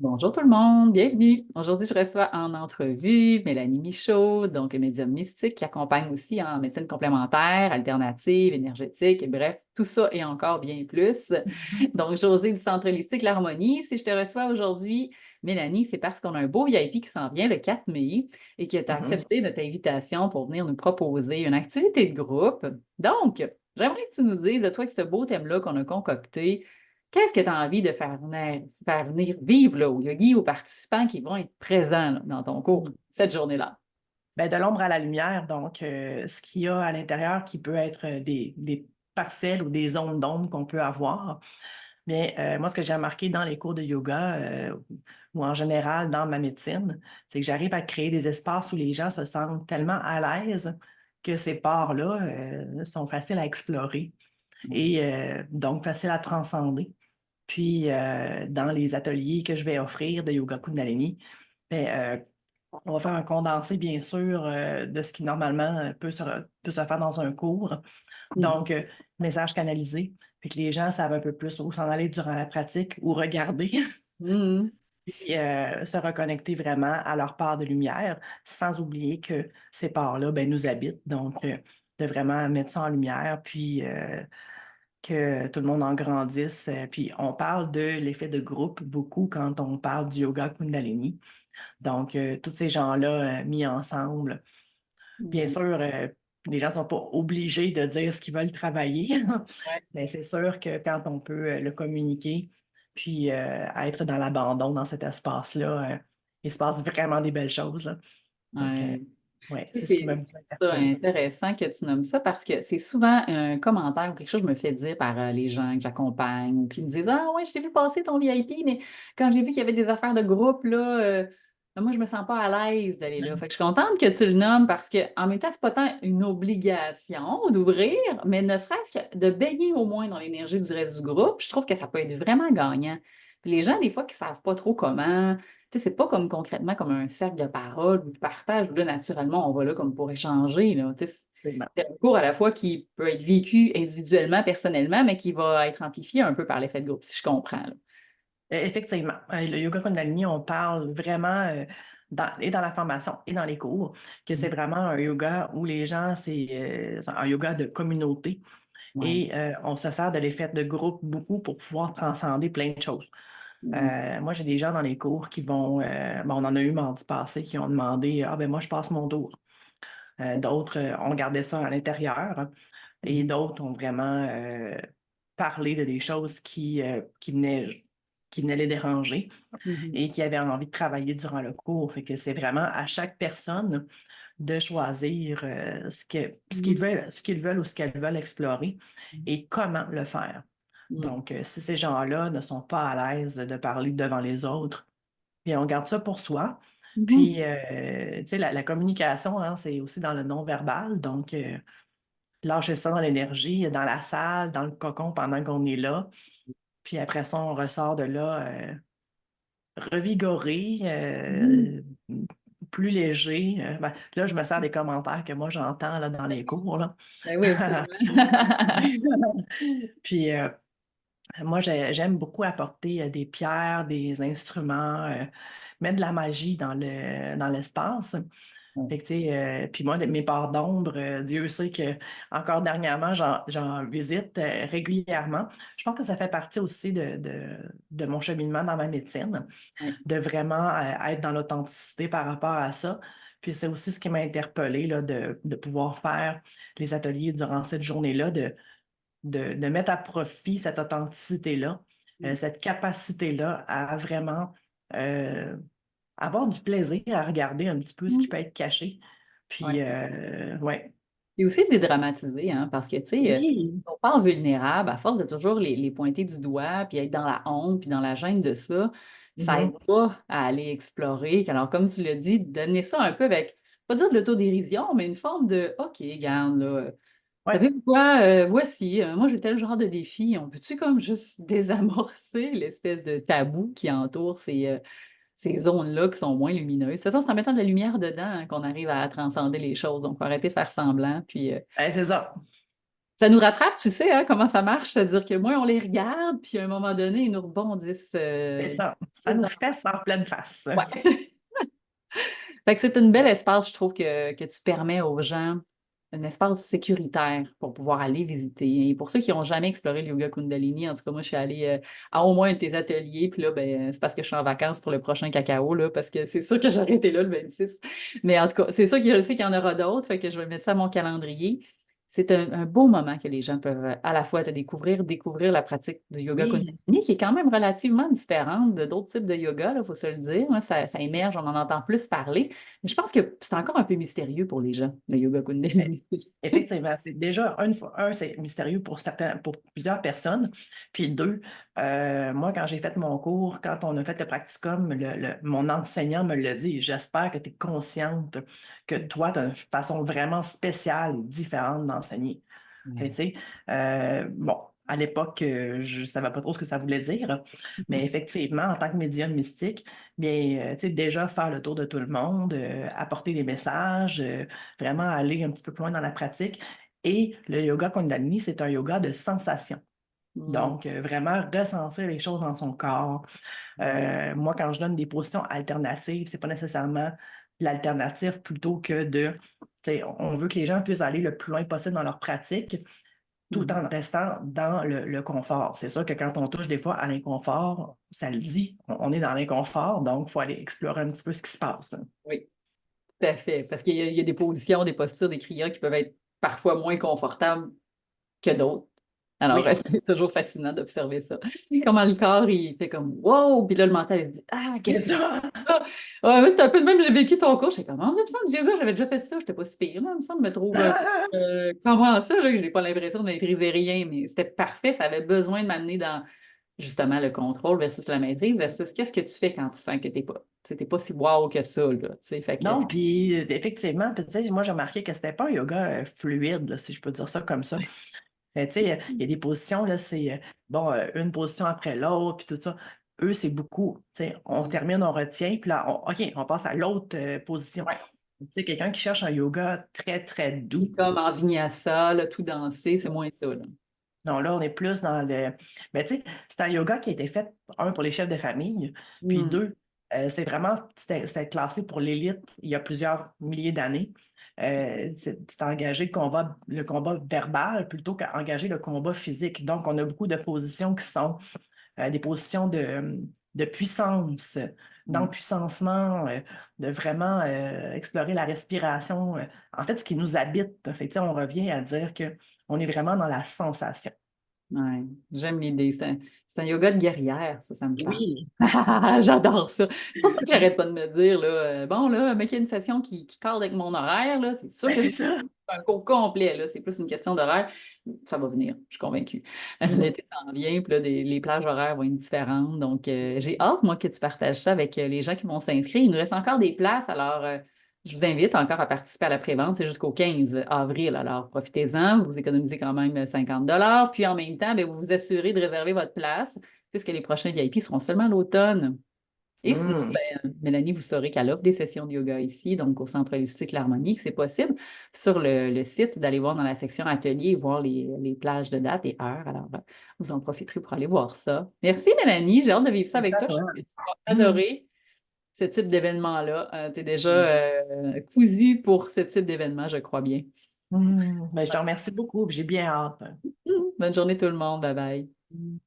Bonjour tout le monde, bienvenue. Aujourd'hui, je reçois en entrevue Mélanie Michaud, donc médium mystique qui accompagne aussi en médecine complémentaire, alternative, énergétique, et bref, tout ça et encore bien plus. Donc, Josée du Centre holistique L'Harmonie. Si je te reçois aujourd'hui, Mélanie, c'est parce qu'on a un beau VIP qui s'en vient le 4 mai et qui a Mhm. accepté notre invitation pour venir nous proposer une activité de groupe. Donc, j'aimerais que tu nous dises, de toi, avec ce beau thème-là qu'on a concocté, qu'est-ce que tu as envie de faire venir vivre là, aux yogis, aux participants qui vont être présents là, dans ton cours cette journée-là? Ben, de l'ombre à la lumière, donc ce qu'il y a à l'intérieur qui peut être des parcelles ou des zones d'ombre qu'on peut avoir. Mais moi, ce que j'ai remarqué dans les cours de yoga ou en général dans ma médecine, c'est que j'arrive à créer des espaces où les gens se sentent tellement à l'aise que ces parts-là sont faciles à explorer et donc faciles à transcender. Puis, dans les ateliers que je vais offrir de yoga Kundalini, ben, on va faire un condensé, bien sûr, de ce qui normalement peut se faire dans un cours. Mhm. Donc, message canalisé. Fait que les gens savent un peu plus où s'en aller durant la pratique ou regarder, Mhm. puis se reconnecter vraiment à leur part de lumière, sans oublier que ces parts-là, ben, nous habitent. Donc, de vraiment mettre ça en lumière, puis que tout le monde en grandisse. Puis on parle de l'effet de groupe beaucoup quand on parle du yoga Kundalini. Donc, tous ces gens-là mis ensemble. Bien Mhm. sûr, les gens ne sont pas obligés de dire ce qu'ils veulent travailler, Ouais. mais c'est sûr que quand on peut le communiquer, puis être dans l'abandon dans cet espace-là, il se passe vraiment des belles choses, là. Fait que, Ouais. ouais, Tu sais, c'est ce qui m'a c'est beaucoup ça interpellée. intéressant que tu nommes ça parce que c'est souvent un commentaire ou quelque chose que je me fais dire par les gens que j'accompagne ou qui me disent: Ah ouais, je t'ai vu passer ton VIP, mais quand j'ai vu qu'il y avait des affaires de groupe, là, moi, je me sens pas à l'aise d'aller là. Fait que je suis contente que tu le nommes parce que en même temps, c'est pas tant une obligation d'ouvrir, mais ne serait-ce que de baigner au moins dans l'énergie du reste du groupe, je trouve que ça peut être vraiment gagnant. Puis les gens, des fois, qui savent pas trop comment. Tu sais, c'est pas comme concrètement comme un cercle de parole ou de partage où là, naturellement, on va là comme pour échanger, là. Tu sais, Absolument. c'est un cours à la fois qui peut être vécu individuellement, personnellement, mais qui va être amplifié un peu par l'effet de groupe, si je comprends, là. Effectivement, le yoga Kundalini, on parle vraiment et dans la formation et dans les cours que c'est Mm. vraiment un yoga où les gens, c'est un yoga de communauté Ouais. et on se sert de l'effet de groupe beaucoup pour pouvoir transcender plein de choses. Mm. Moi, j'ai des gens dans les cours qui vont, bon, on en a eu mardi passé qui ont demandé, ah ben moi, je passe mon tour. D'autres ont gardé ça à l'intérieur, hein, et Mhm. d'autres ont vraiment parlé de des choses qui venaient les déranger Mhm. et qui avaient envie de travailler durant le cours. Fait que c'est vraiment à chaque personne de choisir Mhm. ce qu'ils veulent ou ce qu'elles veulent explorer et comment le faire. Mhm. Donc, si ces gens-là ne sont pas à l'aise de parler devant les autres, bien, on garde ça pour soi. Mhm. Puis, tu sais, la communication, hein, c'est aussi dans le non-verbal. Donc, lâcher ça dans l'énergie, dans la salle, dans le cocon pendant qu'on est là. Puis après ça, on ressort de là revigoré, Mhm. plus léger. Ben, là, je me sers des commentaires que moi j'entends là, dans les cours, là. Ben oui, absolument. Puis moi, j'aime beaucoup apporter des pierres, des instruments, mettre de la magie dans l'espace. Fait que, tu sais, puis moi, mes parts d'ombre, Dieu sait que encore dernièrement, j'en visite régulièrement. Je pense que ça fait partie aussi de mon cheminement dans ma médecine, Ouais. de vraiment être dans l'authenticité par rapport à ça. Puis c'est aussi ce qui m'a interpellée, là, de pouvoir faire les ateliers durant cette journée-là, de mettre à profit cette authenticité-là, cette capacité-là à vraiment euh, avoir du plaisir à regarder un petit peu ce qui Mhm. peut être caché. Puis, Ouais. ouais. Et aussi de dédramatiser, hein, parce que, tu sais, Oui. on parle vulnérable, à force de toujours les pointer du doigt, puis être dans la honte, puis dans la gêne de ça, ça aide Mhm. pas à aller explorer. Alors, comme tu l'as dit, donner ça un peu avec, pas dire de l'autodérision, mais une forme de OK, regarde, là, Ouais. savez-vous quoi, voici, moi j'ai tel genre de défi, on peut-tu comme juste désamorcer l'espèce de tabou qui entoure ces zones-là qui sont moins lumineuses. De toute façon, c'est en mettant de la lumière dedans hein, qu'on arrive à transcender les choses. Donc, faut arrêter de faire semblant, puis C'est ça. Ça nous rattrape, tu sais, hein, comment ça marche, c'est-à-dire que moi, on les regarde, puis à un moment donné, ils nous rebondissent. C'est ça. Ça nous fesse en pleine face. Ouais. Fait que c'est une belle espace, je trouve, que tu permets aux gens, un espace sécuritaire pour pouvoir aller visiter. Et pour ceux qui n'ont jamais exploré le yoga Kundalini, en tout cas, moi, je suis allée à au moins un de tes ateliers, puis là, ben, c'est parce que je suis en vacances pour le prochain cacao, là, parce que c'est sûr que j'ai arrêté là le 26. Mais en tout cas, c'est sûr que je sais qu'il y en aura d'autres, fait que je vais mettre ça à mon calendrier. C'est un beau moment que les gens peuvent à la fois te découvrir la pratique du yoga Oui. Kundalini, qui est quand même relativement différente de d'autres types de yoga, il faut se le dire, hein. Ça émerge, on en entend plus parler. Mais je pense que c'est encore un peu mystérieux pour les gens, le yoga Kundalini. Effectivement, c'est déjà c'est mystérieux pour certains, pour plusieurs personnes. Puis deux, moi, quand j'ai fait mon cours, quand on a fait le practicum, mon enseignant me l'a dit. J'espère que tu es consciente que toi, tu as une façon vraiment spéciale et différente d'enseigner. Fait, tu Ouais. sais, bon, à l'époque, je ne savais pas trop ce que ça voulait dire, mais effectivement, en tant que médium mystique, bien, tu sais, déjà faire le tour de tout le monde, apporter des messages, vraiment aller un petit peu plus loin dans la pratique. Et le yoga Kundalini, c'est un yoga de sensation. Mm. Donc, vraiment ressentir les choses dans son corps. Moi, quand je donne des positions alternatives, c'est pas nécessairement l'alternative plutôt que de, tu sais, on veut que les gens puissent aller le plus loin possible dans leur pratique tout Mhm. en restant dans le confort. C'est sûr que quand on touche des fois à l'inconfort, ça le dit, on est dans l'inconfort, donc il faut aller explorer un petit peu ce qui se passe. Oui, tout à fait. Parce qu'il y a des positions, des postures, des crias qui peuvent être parfois moins confortables que d'autres. Alors, Oui, c'est toujours fascinant d'observer ça. Comment le corps, il fait comme wow, puis là, le mental, il se dit ah, c'est qu'est-ce que c'est ça. ça? Ouais, ouais, c'est un peu de même, j'ai vécu ton cours. J'ai comme, mon Dieu, il me semble, du yoga, j'avais déjà fait ça, j'étais pas si pire, là, il me semble, me trouve. Comment ça, là, j'ai pas l'impression de maîtriser rien, mais c'était parfait, ça avait besoin de m'amener dans justement le contrôle versus la maîtrise, versus qu'est-ce que tu fais quand tu sens que t'es pas si wow que ça, là, tu sais, fait que. Non, puis effectivement, puis, tu sais, moi j'ai remarqué que c'était pas un yoga fluide, là, si je peux dire ça comme ça. Tu sais, il y a des positions, là, c'est bon, une position après l'autre, puis tout ça. Eux, c'est beaucoup. Tu sais, on termine, on retient, puis là, OK, on passe à l'autre position. Ouais. Tu sais, quelqu'un qui cherche un yoga très, très Qui doux. est comme en vinyasa, là, tout danser, c'est moins ça, là. Non, là, on est plus dans le. Mais tu sais, c'est un yoga qui a été fait, un, pour les chefs de famille, puis Hmm. deux, c'était classé pour l'élite il y a plusieurs milliers d'années. C'est engagé le combat verbal plutôt qu'engager le combat physique. Donc, on a beaucoup de positions qui sont des positions de puissance, Ouais. d'empuissancement, de vraiment explorer la respiration. En fait, ce qui nous habite. Fait, tu sais, on revient à dire qu'on est vraiment dans la sensation. Ouais, j'aime l'idée. C'est un yoga de guerrière, ça me parle. Oui, J'adore ça. C'est pour ça que j'arrête pas de me dire, là, bon, là, mec, il y a une session qui cadre avec mon horaire, là, c'est sûr ben, que c'est je ça. fais un cours complet, là, c'est plus une question d'horaire. Ça va venir, je suis convaincue. Mhm. L'été s'en vient, puis là, les plages horaires vont être différentes. Donc, j'ai hâte, moi, que tu partages ça avec les gens qui vont s'inscrire. Il nous reste encore des places, alors je vous invite encore à participer à la prévente. C'est jusqu'au 15 avril, alors profitez-en. Vous économisez quand même 50 $. Puis en même temps, bien, vous vous assurez de réserver votre place, puisque les prochains VIP seront seulement à l'automne. Et sinon, Mm. ben, Mélanie, vous saurez qu'elle offre des sessions de yoga ici, donc au Centre holistique L'Harmonie, que c'est possible sur le site d'aller voir dans la section atelier et voir les plages de date et heures. Alors, vous en profiterez pour aller voir ça. Merci, Mélanie. J'ai hâte de vivre ça C'est avec ça, toi. Je toi. sais que tu vas Mm. adorer ce type d'événement-là. Tu es déjà cousu pour ce type d'événement, je crois bien. Mm. Ben, je te remercie beaucoup. J'ai bien hâte. Bonne journée tout le monde. Bye bye. Mm.